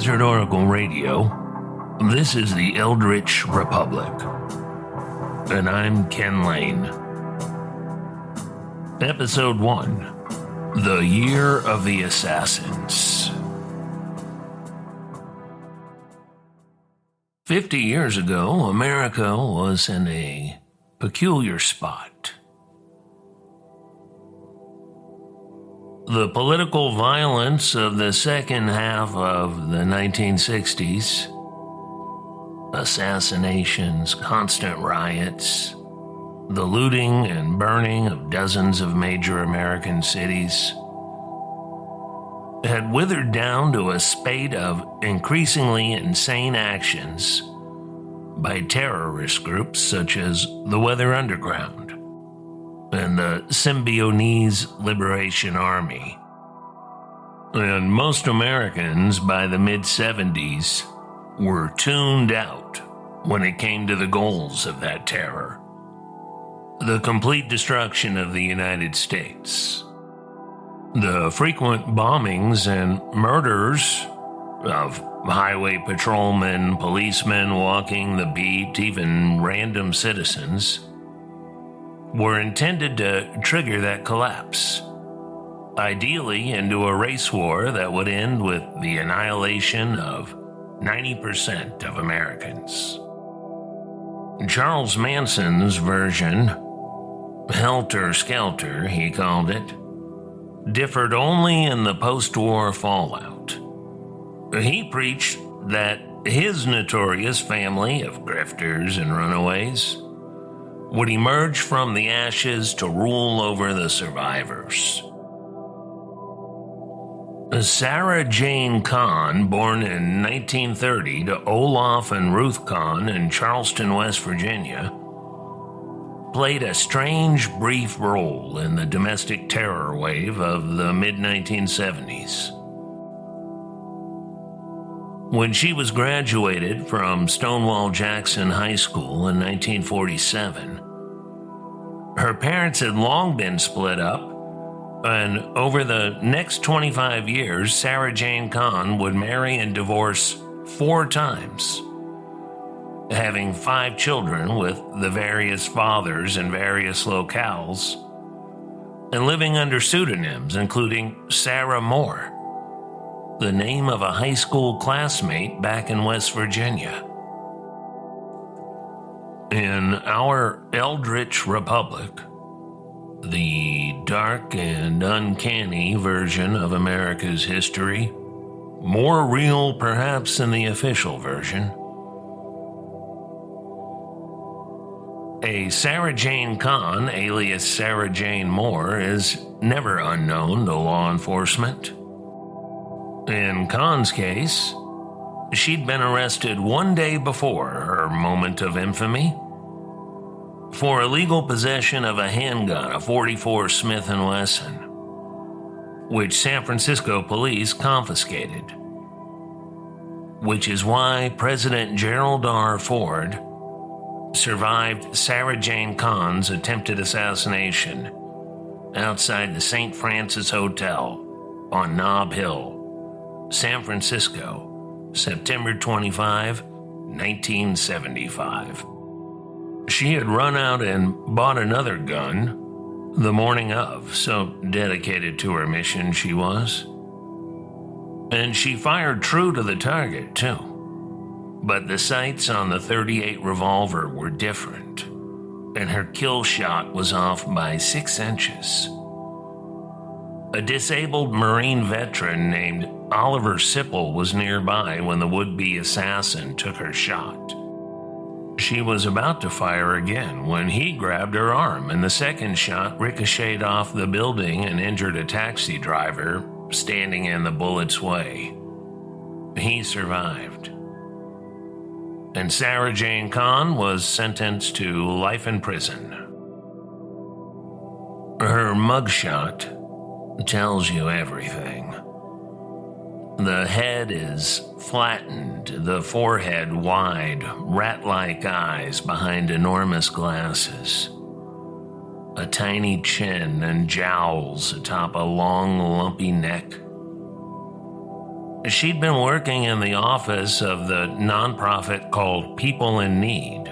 Desert Oracle Radio, this is the Eldritch Republic, and I'm Ken Layne. Episode 1, The Year of the Assassins. 50 years ago, America was in a peculiar spot. The political violence of the second half of the 1960s, assassinations, constant riots, the looting and burning of dozens of major American cities, had withered down to a spate of increasingly insane actions by terrorist groups such as the Weather Underground and the Symbionese Liberation Army. And most Americans by the mid-70s were tuned out when it came to the goals of that terror. The complete destruction of the United States. The frequent bombings and murders of highway patrolmen, policemen walking the beat, even random citizens, were intended to trigger that collapse, ideally into a race war that would end with the annihilation of 90% of Americans. Charles Manson's version, Helter Skelter, he called it, differed only in the post-war fallout. He preached that his notorious family of grifters and runaways would emerge from the ashes to rule over the survivors. Sarah Jane Kahn, born in 1930 to Olaf and Ruth Kahn in Charleston, West Virginia, played a strange, brief role in the domestic terror wave of the mid-1970s. When she was graduated from Stonewall Jackson High School in 1947, her parents had long been split up, and over the next 25 years, Sarah Jane Kahn would marry and divorce 4 times, having 5 children with the various fathers in various locales, and living under pseudonyms including Sarah Moore, the name of a high school classmate back in West Virginia. In our Eldritch Republic, the dark and uncanny version of America's history, more real perhaps than the official version, a Sarah Jane Kahn, alias Sarah Jane Moore, is never unknown to law enforcement. In Kahn's case, she'd been arrested 1 day before her moment of infamy for illegal possession of a handgun, a .44 Smith & Wesson, which San Francisco police confiscated, which is why President Gerald Ford survived Sarah Jane Kahn's attempted assassination outside the St. Francis Hotel on Nob Hill, San Francisco, September 25, 1975. She had run out and bought another gun the morning of, so dedicated to her mission she was. And she fired true to the target, too. But the sights on the .38 revolver were different, and her kill shot was off by 6 inches. A disabled Marine veteran named Oliver Sipple was nearby when the would-be assassin took her shot. She was about to fire again when he grabbed her arm, and the second shot ricocheted off the building and injured a taxi driver standing in the bullet's way. He survived. And Sarah Jane Kahn was sentenced to life in prison. Her mugshot tells you everything. The head is flattened, the forehead wide, rat-like eyes behind enormous glasses, a tiny chin and jowls atop a long, lumpy neck, She'd been working in the office of the nonprofit called People in Need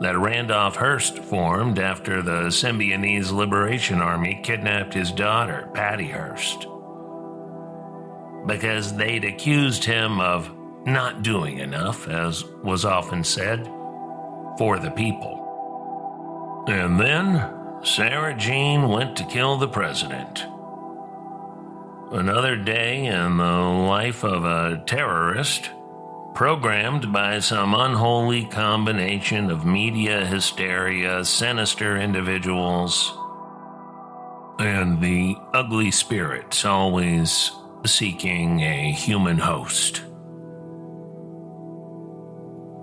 that Randolph Hearst formed after the Symbionese Liberation Army kidnapped his daughter, Patty Hearst, because they'd accused him of not doing enough, as was often said, for the people. And then Sarah Jane went to kill the president. Another day in the life of a terrorist, programmed by some unholy combination of media hysteria, sinister individuals, and the ugly spirits always seeking a human host.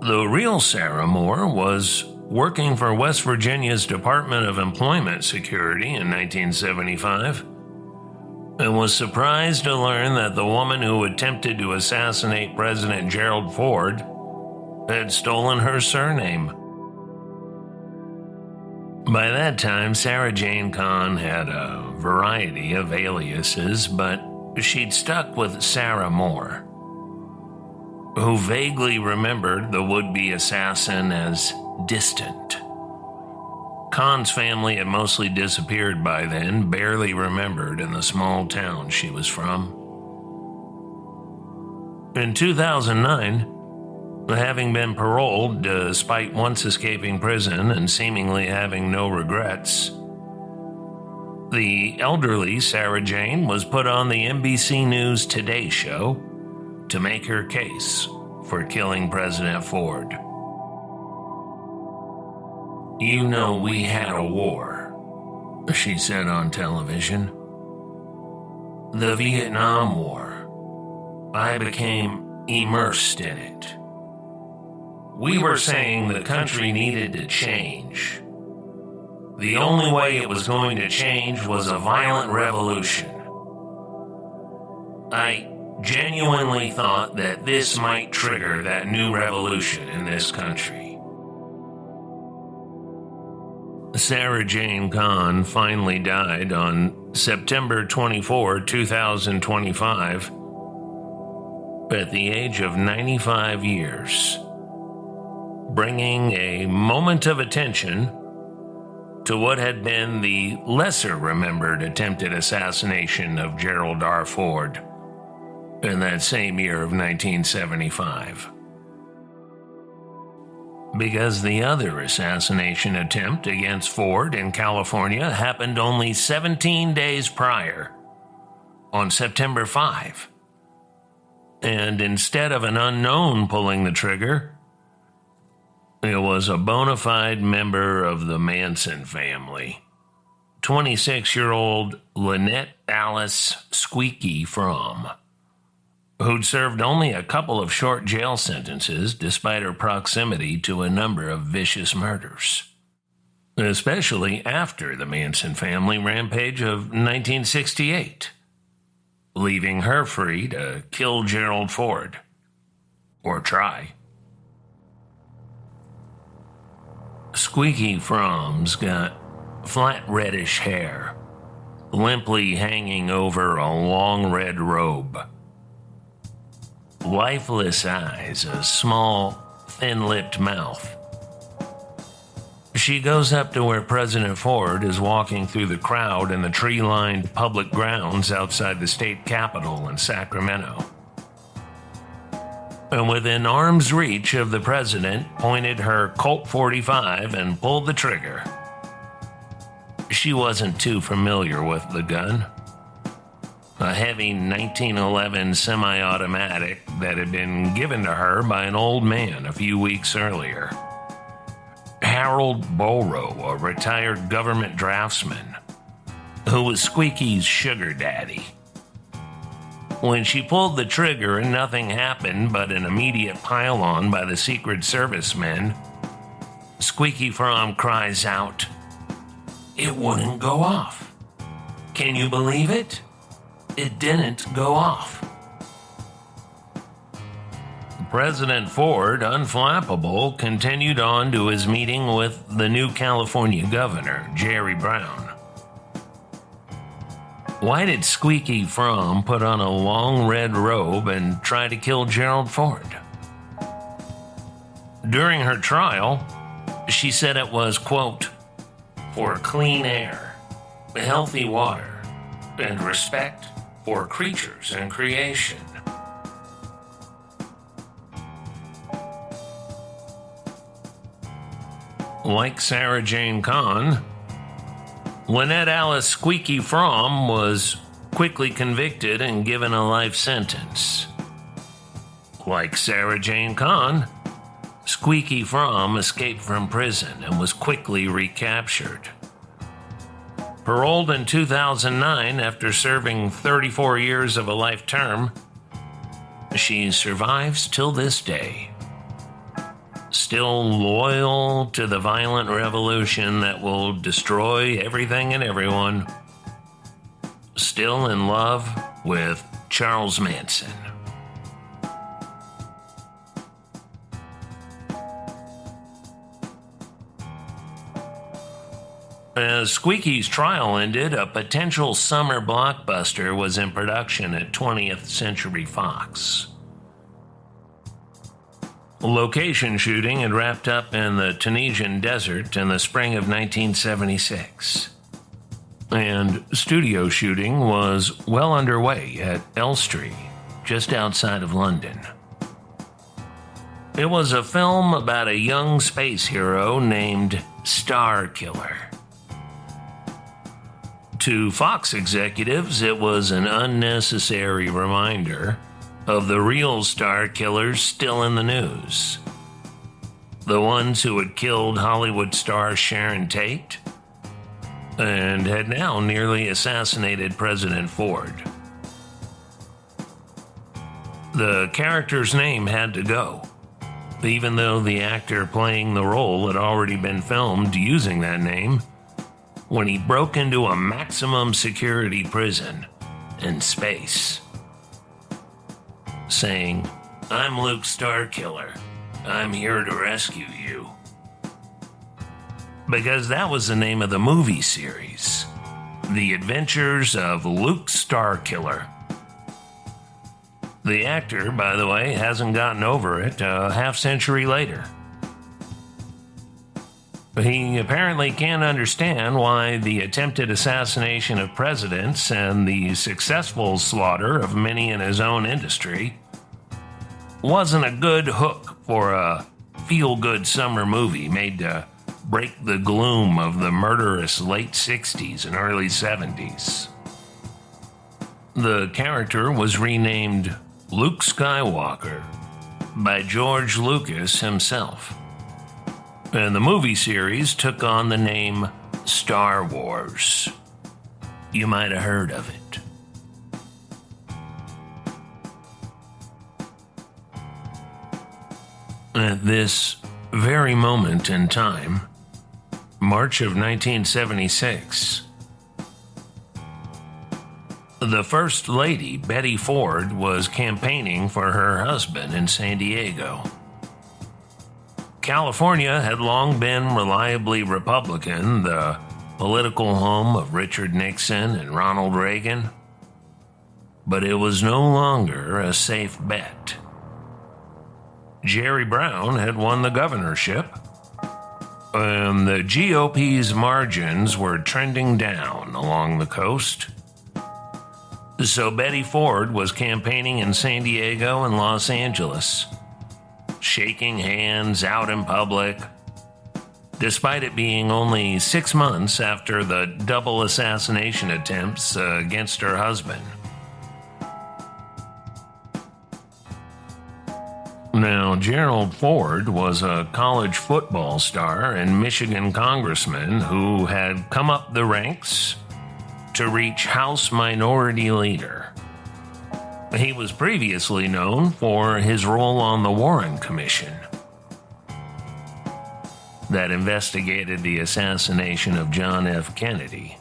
The real Sarah Moore was working for West Virginia's Department of Employment Security in 1975, and was surprised to learn that the woman who attempted to assassinate President Gerald Ford had stolen her surname. By that time, Sarah Jane Kahn had a variety of aliases, but she'd stuck with Sarah Moore, who vaguely remembered the would-be assassin as distant. Kahn's family had mostly disappeared by then, barely remembered in the small town she was from. In 2009, having been paroled despite once escaping prison and seemingly having no regrets, the elderly Sarah Jane was put on the NBC News Today show to make her case for killing President Ford. "You know, we had a war," she said on television. "The Vietnam War. I became immersed in it. We were saying the country needed to change. The only way it was going to change was a violent revolution. I genuinely thought that this might trigger that new revolution in this country." Sarah Jane Kahn finally died on September 24, 2025, at the age of 95 years, bringing a moment of attention to what had been the lesser-remembered attempted assassination of Gerald R. Ford in that same year of 1975. Because the other assassination attempt against Ford in California happened only 17 days prior, on September 5. And instead of an unknown pulling the trigger, it was a bona fide member of the Manson family, 26-year-old Lynette Alice Squeaky Fromm, who'd served only a couple of short jail sentences despite her proximity to a number of vicious murders, especially after the Manson family rampage of 1968, leaving her free to kill Gerald Ford, or try. Squeaky Fromm's got flat reddish hair, limply hanging over a long red robe, lifeless eyes, a small, thin-lipped mouth. She goes up to where President Ford is walking through the crowd in the tree-lined public grounds outside the state capitol in Sacramento, and within arm's reach of the president, pointed her Colt 45 and pulled the trigger. She wasn't too familiar with the gun, a heavy 1911 semi-automatic that had been given to her by an old man a few weeks earlier. Harold Borough, a retired government draftsman, who was Squeaky's sugar daddy. When she pulled the trigger and nothing happened but an immediate pile-on by the Secret Service men, Squeaky Fromm cries out, "It wouldn't go off. Can you believe it? It didn't go off." President Ford, unflappable, continued on to his meeting with the new California governor, Jerry Brown. Why did Squeaky Fromm put on a long red robe and try to kill Gerald Ford? During her trial, she said it was, quote, for clean air, healthy water, and respect for creatures and creation. Like Sarah Jane Kahn, Lynette Alice Squeaky Fromm was quickly convicted and given a life sentence. Like Sarah Jane Kahn, Squeaky Fromm escaped from prison and was quickly recaptured. Paroled in 2009 after serving 34 years of a life term, she survives till this day. Still loyal to the violent revolution that will destroy everything and everyone. Still in love with Charles Manson. As Squeaky's trial ended, a potential summer blockbuster was in production at 20th Century Fox. Location shooting had wrapped up in the Tunisian desert in the spring of 1976. And studio shooting was well underway at Elstree, just outside of London. It was a film about a young space hero named Star Killer. To Fox executives, it was an unnecessary reminder of the real star killers still in the news. The ones who had killed Hollywood star Sharon Tate and had now nearly assassinated President Ford. The character's name had to go, even though the actor playing the role had already been filmed using that name when he broke into a maximum security prison in space, saying, "I'm Luke Starkiller. I'm here to rescue you." Because that was the name of the movie series, The Adventures of Luke Starkiller. The actor, by the way, hasn't gotten over it a half-century later. He apparently can't understand why the attempted assassination of presidents and the successful slaughter of many in his own industry wasn't a good hook for a feel-good summer movie made to break the gloom of the murderous late 60s and early 70s. The character was renamed Luke Skywalker by George Lucas himself. And the movie series took on the name Star Wars. You might have heard of it. At this very moment in time, March of 1976, the First Lady, Betty Ford, was campaigning for her husband in San Diego. California had long been reliably Republican, the political home of Richard Nixon and Ronald Reagan, but it was no longer a safe bet. Jerry Brown had won the governorship, and the GOP's margins were trending down along the coast. So Betty Ford was campaigning in San Diego and Los Angeles, shaking hands out in public, despite it being only 6 months after the double assassination attempts against her husband. Now, Gerald Ford was a college football star and Michigan congressman who had come up the ranks to reach House Minority Leader. He was previously known for his role on the Warren Commission that investigated the assassination of John F. Kennedy.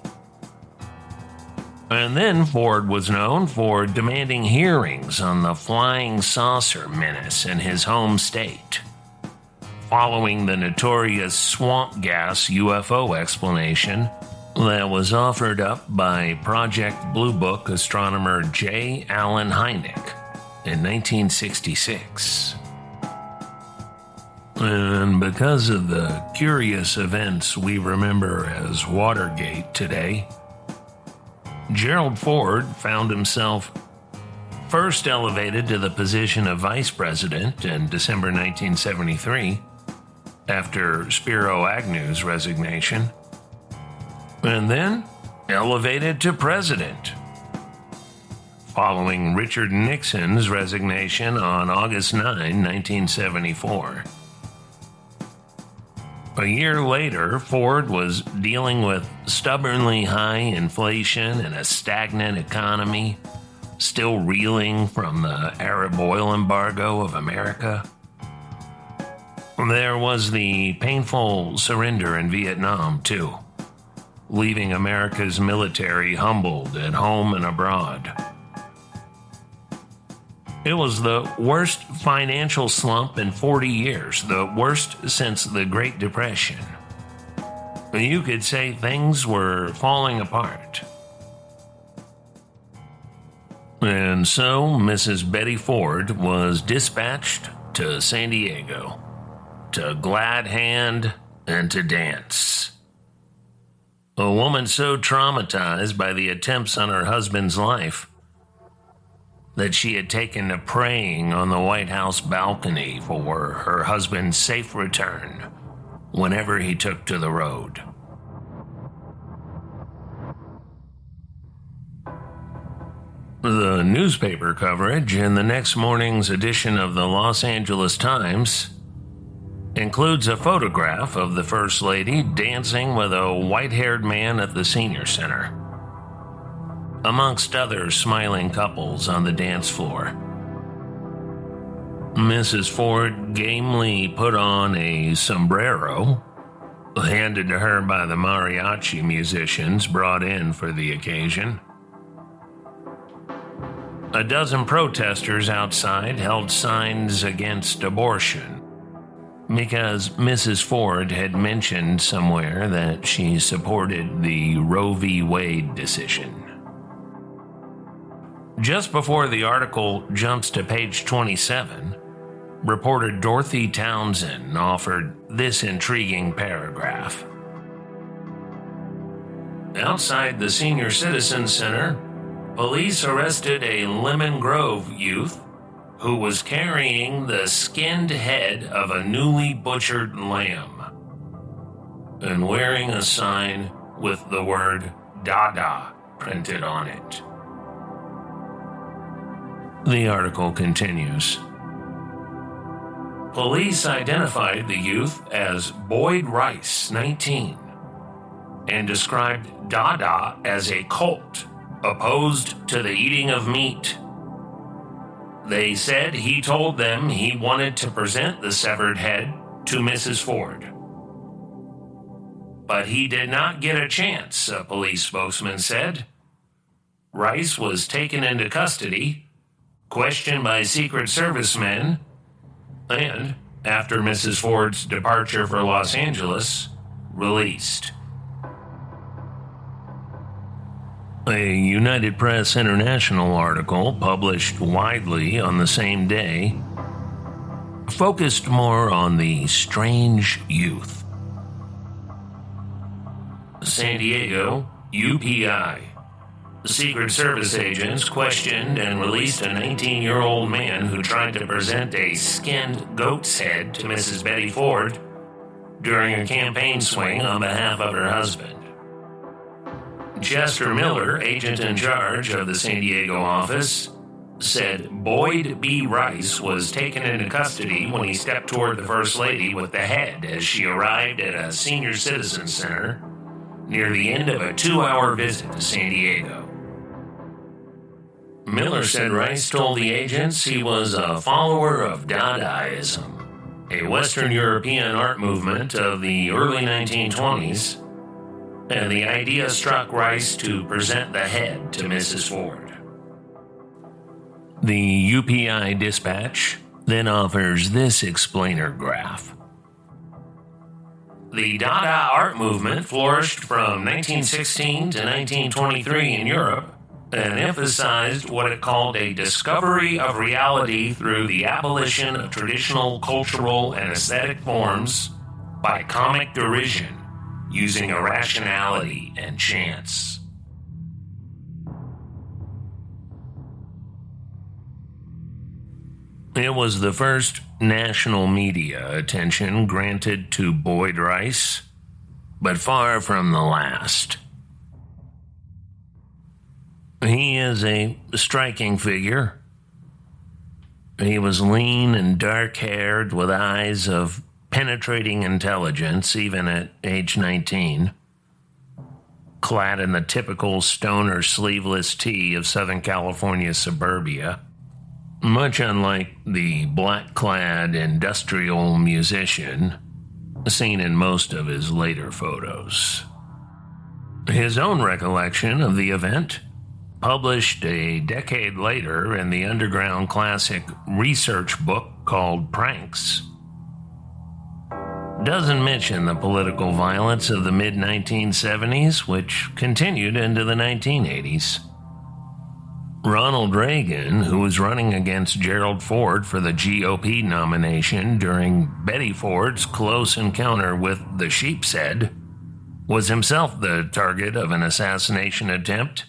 And then Ford was known for demanding hearings on the flying saucer menace in his home state, following the notorious swamp gas UFO explanation that was offered up by Project Blue Book astronomer J. Allen Hynek in 1966. And because of the curious events we remember as Watergate today, Gerald Ford found himself first elevated to the position of vice president in December 1973 after Spiro Agnew's resignation, and then elevated to president following Richard Nixon's resignation on August 9, 1974. A year later, Ford was dealing with stubbornly high inflation and a stagnant economy, still reeling from the Arab oil embargo of America. There was the painful surrender in Vietnam, too, leaving America's military humbled at home and abroad. It was the worst financial slump in 40 years, the worst since the Great Depression. You could say things were falling apart. And so Mrs. Betty Ford was dispatched to San Diego to glad hand and to dance. A woman so traumatized by the attempts on her husband's life that she had taken to praying on the White House balcony for her husband's safe return whenever he took to the road. The newspaper coverage in the next morning's edition of the Los Angeles Times includes a photograph of the First Lady dancing with a white-haired man at the Senior Center, amongst other smiling couples on the dance floor. Mrs. Ford gamely put on a sombrero, handed to her by the mariachi musicians brought in for the occasion. A dozen protesters outside held signs against abortion, because Mrs. Ford had mentioned somewhere that she supported the Roe v. Wade decision. Just before the article jumps to page 27, reporter Dorothy Townsend offered this intriguing paragraph. Outside the Senior Citizen Center, police arrested a Lemon Grove youth who was carrying the skinned head of a newly butchered lamb and wearing a sign with the word Dada printed on it. The article continues. Police identified the youth as Boyd Rice, 19, and described Dada as a cult opposed to the eating of meat. They said he told them he wanted to present the severed head to Mrs. Ford. But he did not get a chance, a police spokesman said. Rice was taken into custody, questioned by Secret Service men, and, after Mrs. Ford's departure for Los Angeles, released. A United Press International article published widely on the same day focused more on the strange youth. San Diego, UPI. Secret Service agents questioned and released a 19-year-old man who tried to present a skinned goat's head to Mrs. Betty Ford during a campaign swing on behalf of her husband. Chester Miller, agent in charge of the San Diego office, said Boyd B. Rice was taken into custody when he stepped toward the First Lady with the head as she arrived at a senior citizen center near the end of a 2-hour visit to San Diego. Miller said Rice told the agents he was a follower of Dadaism, a Western European art movement of the early 1920s, and the idea struck Rice to present the head to Mrs. Ford. The UPI dispatch then offers this explainer graph. the Dada art movement flourished from 1916 to 1923 in Europe and emphasized what it called a discovery of reality through the abolition of traditional cultural and aesthetic forms by comic derision, using irrationality and chance. It was the first national media attention granted to Boyd Rice, but far from the last. He is a striking figure. He was lean and dark-haired with eyes of penetrating intelligence, even at age 19. Clad in the typical stoner sleeveless tee of Southern California suburbia, much unlike the black-clad industrial musician seen in most of his later photos. His own recollection of the event, published a decade later in the underground classic research book called Pranks, doesn't mention the political violence of the mid-1970s, which continued into the 1980s. Ronald Reagan, who was running against Gerald Ford for the GOP nomination during Betty Ford's close encounter with the sheep's head, was himself the target of an assassination attempt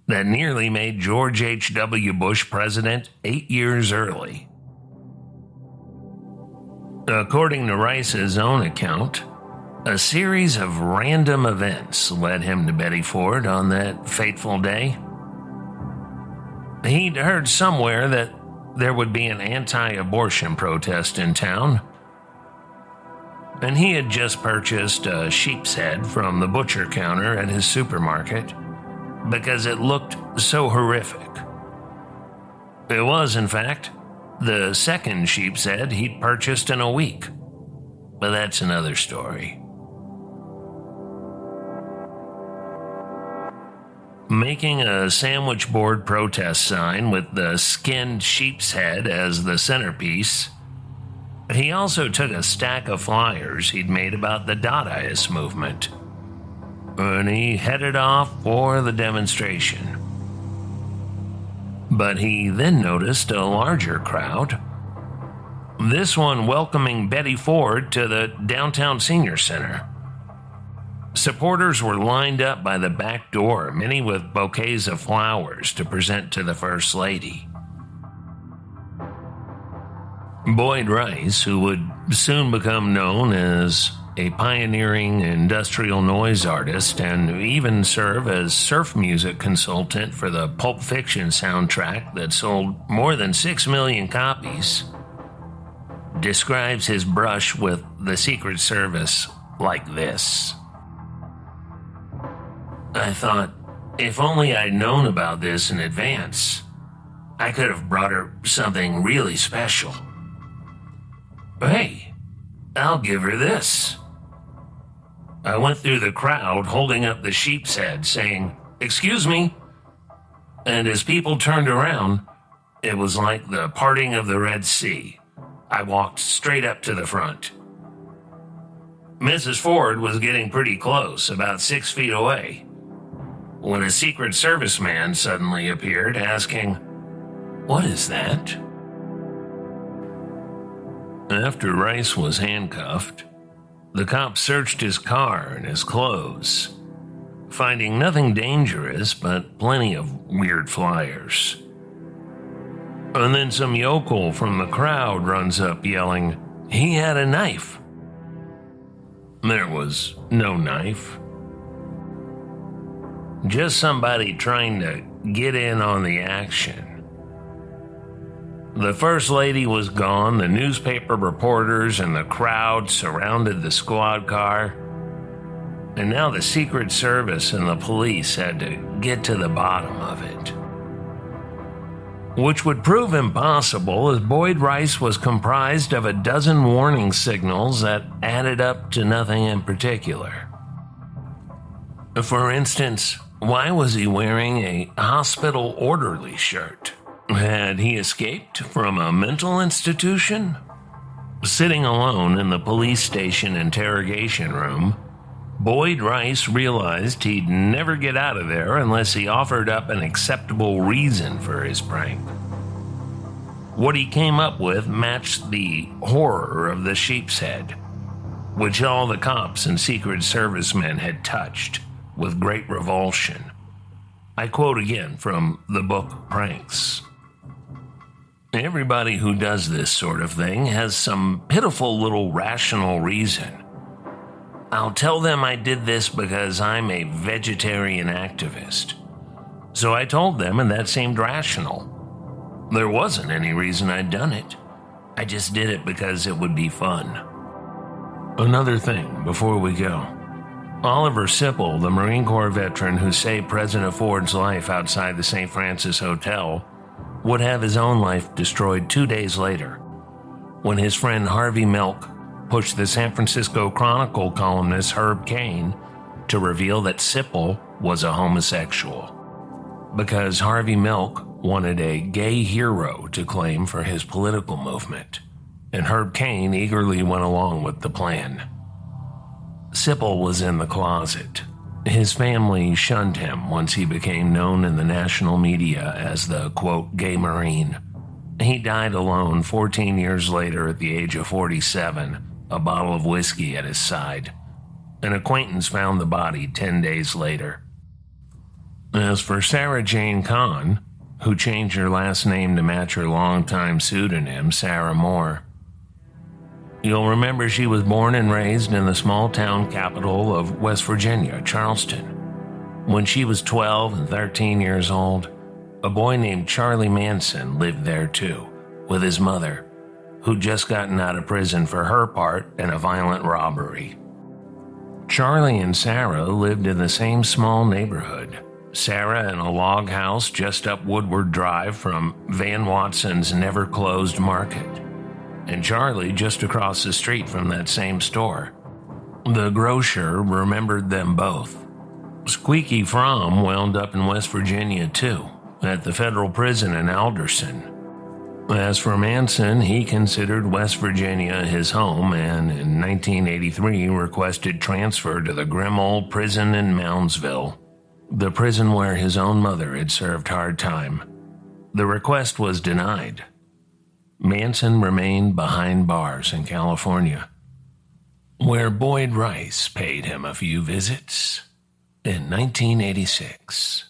that nearly made George H.W. Bush president 8 years early. According to Rice's own account, a series of random events led him to Betty Ford on that fateful day. He'd heard somewhere that there would be an anti-abortion protest in town, and he had just purchased a sheep's head from the butcher counter at his supermarket because it looked so horrific. It was, in fact, the second sheep's head he'd purchased in a week, but that's another story. Making a sandwich board protest sign with the skinned sheep's head as the centerpiece, he also took a stack of flyers he'd made about the Dadaist movement, and he headed off for the demonstration. But he then noticed a larger crowd, this one welcoming Betty Ford to the downtown senior center. Supporters were lined up by the back door, many with bouquets of flowers to present to the First Lady. Boyd Rice, who would soon become known as a pioneering industrial noise artist and even serve as surf music consultant for the Pulp Fiction soundtrack that sold more than 6 million copies, describes his brush with the Secret Service like this. I thought, if only I'd known about this in advance, I could have brought her something really special. Hey, I'll give her this. I went through the crowd holding up the sheep's head, saying, "Excuse me." And as people turned around, it was like the parting of the Red Sea. I walked straight up to the front. Mrs. Ford was getting pretty close, about 6 feet away, when a Secret Service man suddenly appeared, asking, "What is that?" After Rice was handcuffed, the cops searched his car and his clothes, finding nothing dangerous but plenty of weird flyers. And then some yokel from the crowd runs up yelling, he had a knife. There was no knife. Just somebody trying to get in on the action. The First Lady was gone, the newspaper reporters and the crowd surrounded the squad car, and now the Secret Service and the police had to get to the bottom of it. Which would prove impossible, as Boyd Rice was comprised of a dozen warning signals that added up to nothing in particular. For instance, why was he wearing a hospital orderly shirt? Had he escaped from a mental institution? Sitting alone in the police station interrogation room, Boyd Rice realized he'd never get out of there unless he offered up an acceptable reason for his prank. What he came up with matched the horror of the sheep's head, which all the cops and Secret Service men had touched with great revulsion. I quote again from the book Pranks. Everybody who does this sort of thing has some pitiful little rational reason. I'll tell them I did this because I'm a vegetarian activist. So I told them, and that seemed rational. There wasn't any reason I'd done it. I just did it because it would be fun. Another thing before we go. Oliver Sipple, the Marine Corps veteran who saved President Ford's life outside the St. Francis Hotel, would have his own life destroyed 2 days later, when his friend Harvey Milk pushed the San Francisco Chronicle columnist Herb Caen to reveal that Sipple was a homosexual, because Harvey Milk wanted a gay hero to claim for his political movement, and Herb Caen eagerly went along with the plan. Sipple was in the closet. His family shunned him once he became known in the national media as the, quote, gay Marine. He died alone 14 years later at the age of 47, a bottle of whiskey at his side. An acquaintance found the body 10 days later. As for Sarah Jane Kahn, who changed her last name to match her longtime pseudonym, Sarah Moore, you'll remember she was born and raised in the small town capital of West Virginia, Charleston. When she was 12 and 13 years old, a boy named Charlie Manson lived there too, with his mother, who'd just gotten out of prison for her part in a violent robbery. Charlie and Sarah lived in the same small neighborhood, Sarah in a log house just up Woodward Drive from Van Watson's never-closed market, and Charlie just across the street from that same store. The grocer remembered them both. Squeaky Fromm wound up in West Virginia too, at the federal prison in Alderson. As for Manson, he considered West Virginia his home and in 1983 requested transfer to the grim old prison in Moundsville, the prison where his own mother had served hard time. The request was denied. Manson remained behind bars in California, where Boyd Rice paid him a few visits in 1986.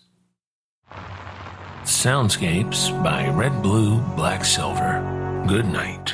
Soundscapes by RedBlueBlackSilver. Good night.